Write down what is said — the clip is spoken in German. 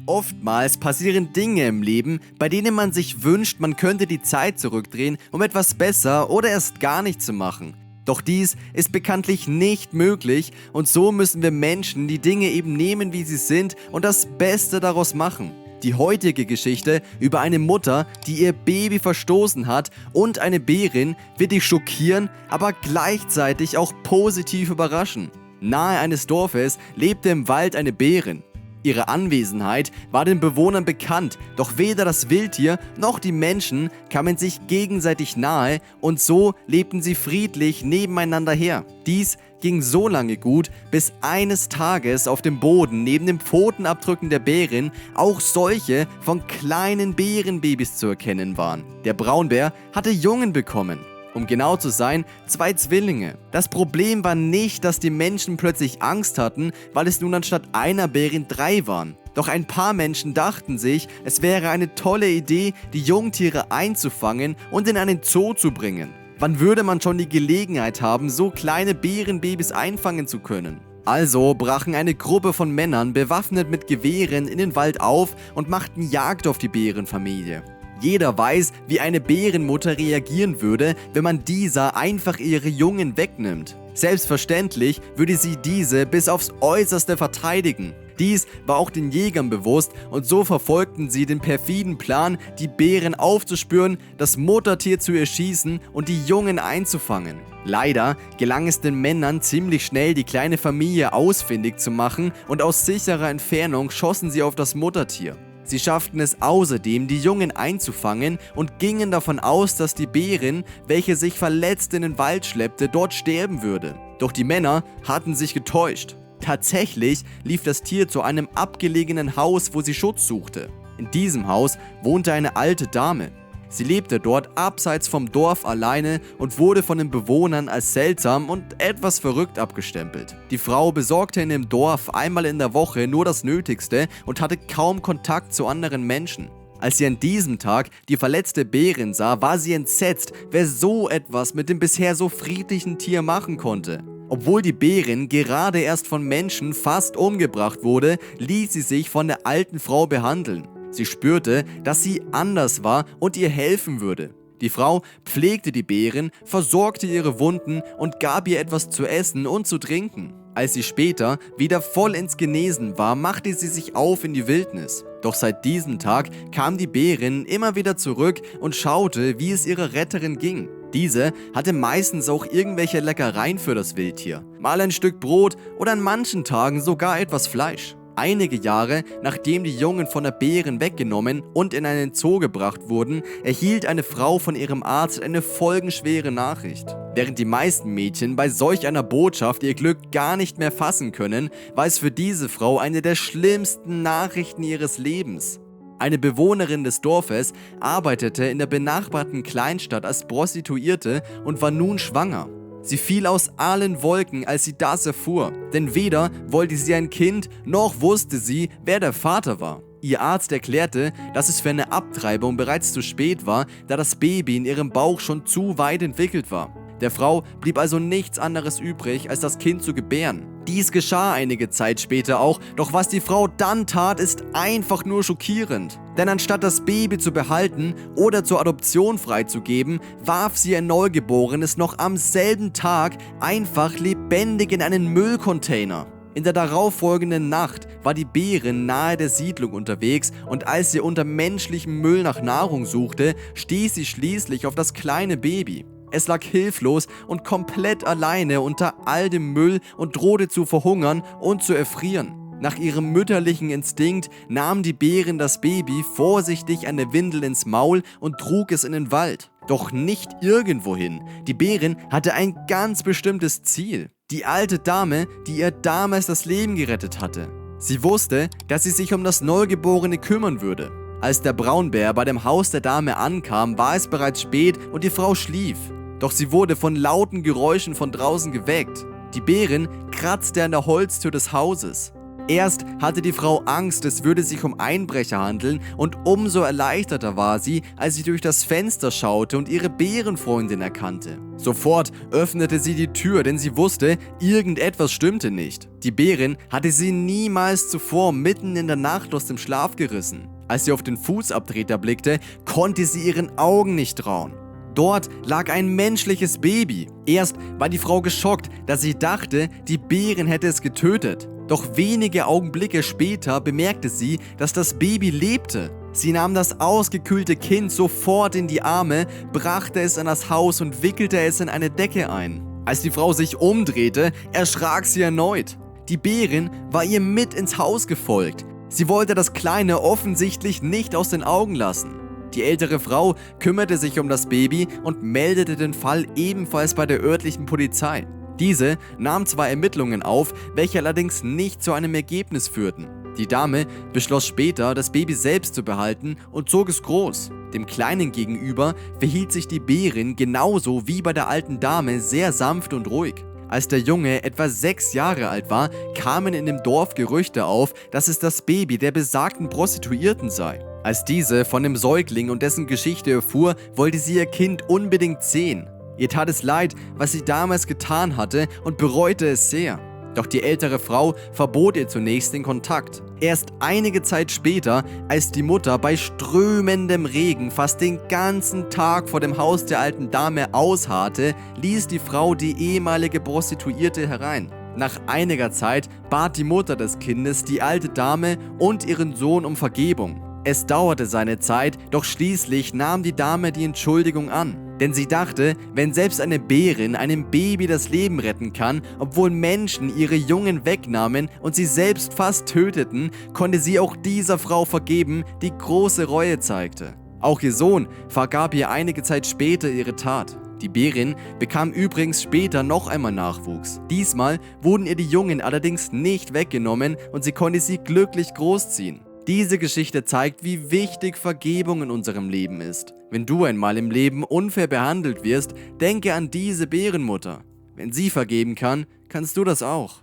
Oftmals passieren Dinge im Leben, bei denen man sich wünscht, man könnte die Zeit zurückdrehen, um etwas besser oder erst gar nicht zu machen. Doch dies ist bekanntlich nicht möglich und so müssen wir Menschen die Dinge eben nehmen, wie sie sind und das Beste daraus machen. Die heutige Geschichte über eine Mutter, die ihr Baby verstoßen hat und eine Bärin wird dich schockieren, aber gleichzeitig auch positiv überraschen. Nahe eines Dorfes lebte im Wald eine Bärin. Ihre Anwesenheit war den Bewohnern bekannt, doch weder das Wildtier noch die Menschen kamen sich gegenseitig nahe und so lebten sie friedlich nebeneinander her. Dies ging so lange gut, bis eines Tages auf dem Boden neben den Pfotenabdrücken der Bärin auch solche von kleinen Bärenbabys zu erkennen waren. Der Braunbär hatte Jungen bekommen. Um genau zu sein, 2 Zwillinge. Das Problem war nicht, dass die Menschen plötzlich Angst hatten, weil es nun anstatt einer Bärin 3 waren. Doch ein paar Menschen dachten sich, es wäre eine tolle Idee, die Jungtiere einzufangen und in einen Zoo zu bringen. Wann würde man schon die Gelegenheit haben, so kleine Bärenbabys einfangen zu können? Also brachen eine Gruppe von Männern bewaffnet mit Gewehren in den Wald auf und machten Jagd auf die Bärenfamilie. Jeder weiß, wie eine Bärenmutter reagieren würde, wenn man dieser einfach ihre Jungen wegnimmt. Selbstverständlich würde sie diese bis aufs Äußerste verteidigen. Dies war auch den Jägern bewusst und so verfolgten sie den perfiden Plan, die Bären aufzuspüren, das Muttertier zu erschießen und die Jungen einzufangen. Leider gelang es den Männern ziemlich schnell, die kleine Familie ausfindig zu machen und aus sicherer Entfernung schossen sie auf das Muttertier. Sie schafften es außerdem, die Jungen einzufangen und gingen davon aus, dass die Bärin, welche sich verletzt in den Wald schleppte, dort sterben würde. Doch die Männer hatten sich getäuscht. Tatsächlich lief das Tier zu einem abgelegenen Haus, wo sie Schutz suchte. In diesem Haus wohnte eine alte Dame. Sie lebte dort abseits vom Dorf alleine und wurde von den Bewohnern als seltsam und etwas verrückt abgestempelt. Die Frau besorgte in dem Dorf einmal in der Woche nur das Nötigste und hatte kaum Kontakt zu anderen Menschen. Als sie an diesem Tag die verletzte Bärin sah, war sie entsetzt, wer so etwas mit dem bisher so friedlichen Tier machen konnte. Obwohl die Bärin gerade erst von Menschen fast umgebracht wurde, ließ sie sich von der alten Frau behandeln. Sie spürte, dass sie anders war und ihr helfen würde. Die Frau pflegte die Bärin, versorgte ihre Wunden und gab ihr etwas zu essen und zu trinken. Als sie später wieder voll ins Genesen war, machte sie sich auf in die Wildnis. Doch seit diesem Tag kam die Bärin immer wieder zurück und schaute, wie es ihrer Retterin ging. Diese hatte meistens auch irgendwelche Leckereien für das Wildtier. Mal ein Stück Brot oder an manchen Tagen sogar etwas Fleisch. Einige Jahre nachdem die Jungen von der Bärin weggenommen und in einen Zoo gebracht wurden, erhielt eine Frau von ihrem Arzt eine folgenschwere Nachricht. Während die meisten Mädchen bei solch einer Botschaft ihr Glück gar nicht mehr fassen können, war es für diese Frau eine der schlimmsten Nachrichten ihres Lebens. Eine Bewohnerin des Dorfes arbeitete in der benachbarten Kleinstadt als Prostituierte und war nun schwanger. Sie fiel aus allen Wolken, als sie das erfuhr, denn weder wollte sie ein Kind, noch wusste sie, wer der Vater war. Ihr Arzt erklärte, dass es für eine Abtreibung bereits zu spät war, da das Baby in ihrem Bauch schon zu weit entwickelt war. Der Frau blieb also nichts anderes übrig, als das Kind zu gebären. Dies geschah einige Zeit später auch, doch was die Frau dann tat, ist einfach nur schockierend. Denn anstatt das Baby zu behalten oder zur Adoption freizugeben, warf sie ein Neugeborenes noch am selben Tag einfach lebendig in einen Müllcontainer. In der darauffolgenden Nacht war die Bärin nahe der Siedlung unterwegs und als sie unter menschlichem Müll nach Nahrung suchte, stieß sie schließlich auf das kleine Baby. Es lag hilflos und komplett alleine unter all dem Müll und drohte zu verhungern und zu erfrieren. Nach ihrem mütterlichen Instinkt nahm die Bärin das Baby vorsichtig eine Windel ins Maul und trug es in den Wald. Doch nicht irgendwohin. Die Bärin hatte ein ganz bestimmtes Ziel. Die alte Dame, die ihr damals das Leben gerettet hatte. Sie wusste, dass sie sich um das Neugeborene kümmern würde. Als der Braunbär bei dem Haus der Dame ankam, war es bereits spät und die Frau schlief. Doch sie wurde von lauten Geräuschen von draußen geweckt. Die Bärin kratzte an der Holztür des Hauses. Erst hatte die Frau Angst, es würde sich um Einbrecher handeln, und umso erleichterter war sie, als sie durch das Fenster schaute und ihre Bärenfreundin erkannte. Sofort öffnete sie die Tür, denn sie wusste, irgendetwas stimmte nicht. Die Bärin hatte sie niemals zuvor mitten in der Nacht aus dem Schlaf gerissen. Als sie auf den Fußabtreter blickte, konnte sie ihren Augen nicht trauen. Dort lag ein menschliches Baby. Erst war die Frau geschockt, da sie dachte, die Bärin hätte es getötet. Doch wenige Augenblicke später bemerkte sie, dass das Baby lebte. Sie nahm das ausgekühlte Kind sofort in die Arme, brachte es an das Haus und wickelte es in eine Decke ein. Als die Frau sich umdrehte, erschrak sie erneut. Die Bärin war ihr mit ins Haus gefolgt. Sie wollte das Kleine offensichtlich nicht aus den Augen lassen. Die ältere Frau kümmerte sich um das Baby und meldete den Fall ebenfalls bei der örtlichen Polizei. Diese nahm zwar Ermittlungen auf, welche allerdings nicht zu einem Ergebnis führten. Die Dame beschloss später, das Baby selbst zu behalten und zog es groß. Dem Kleinen gegenüber verhielt sich die Bärin genauso wie bei der alten Dame sehr sanft und ruhig. Als der Junge etwa 6 Jahre alt war, kamen in dem Dorf Gerüchte auf, dass es das Baby der besagten Prostituierten sei. Als diese von dem Säugling und dessen Geschichte erfuhr, wollte sie ihr Kind unbedingt sehen. Ihr tat es leid, was sie damals getan hatte, und bereute es sehr. Doch die ältere Frau verbot ihr zunächst den Kontakt. Erst einige Zeit später, als die Mutter bei strömendem Regen fast den ganzen Tag vor dem Haus der alten Dame ausharrte, ließ die Frau die ehemalige Prostituierte herein. Nach einiger Zeit bat die Mutter des Kindes die alte Dame und ihren Sohn um Vergebung. Es dauerte seine Zeit, doch schließlich nahm die Dame die Entschuldigung an. Denn sie dachte, wenn selbst eine Bärin einem Baby das Leben retten kann, obwohl Menschen ihre Jungen wegnahmen und sie selbst fast töteten, konnte sie auch dieser Frau vergeben, die große Reue zeigte. Auch ihr Sohn vergab ihr einige Zeit später ihre Tat. Die Bärin bekam übrigens später noch einmal Nachwuchs. Diesmal wurden ihr die Jungen allerdings nicht weggenommen und sie konnte sie glücklich großziehen. Diese Geschichte zeigt, wie wichtig Vergebung in unserem Leben ist. Wenn du einmal im Leben unfair behandelt wirst, denke an diese Bärenmutter. Wenn sie vergeben kann, kannst du das auch.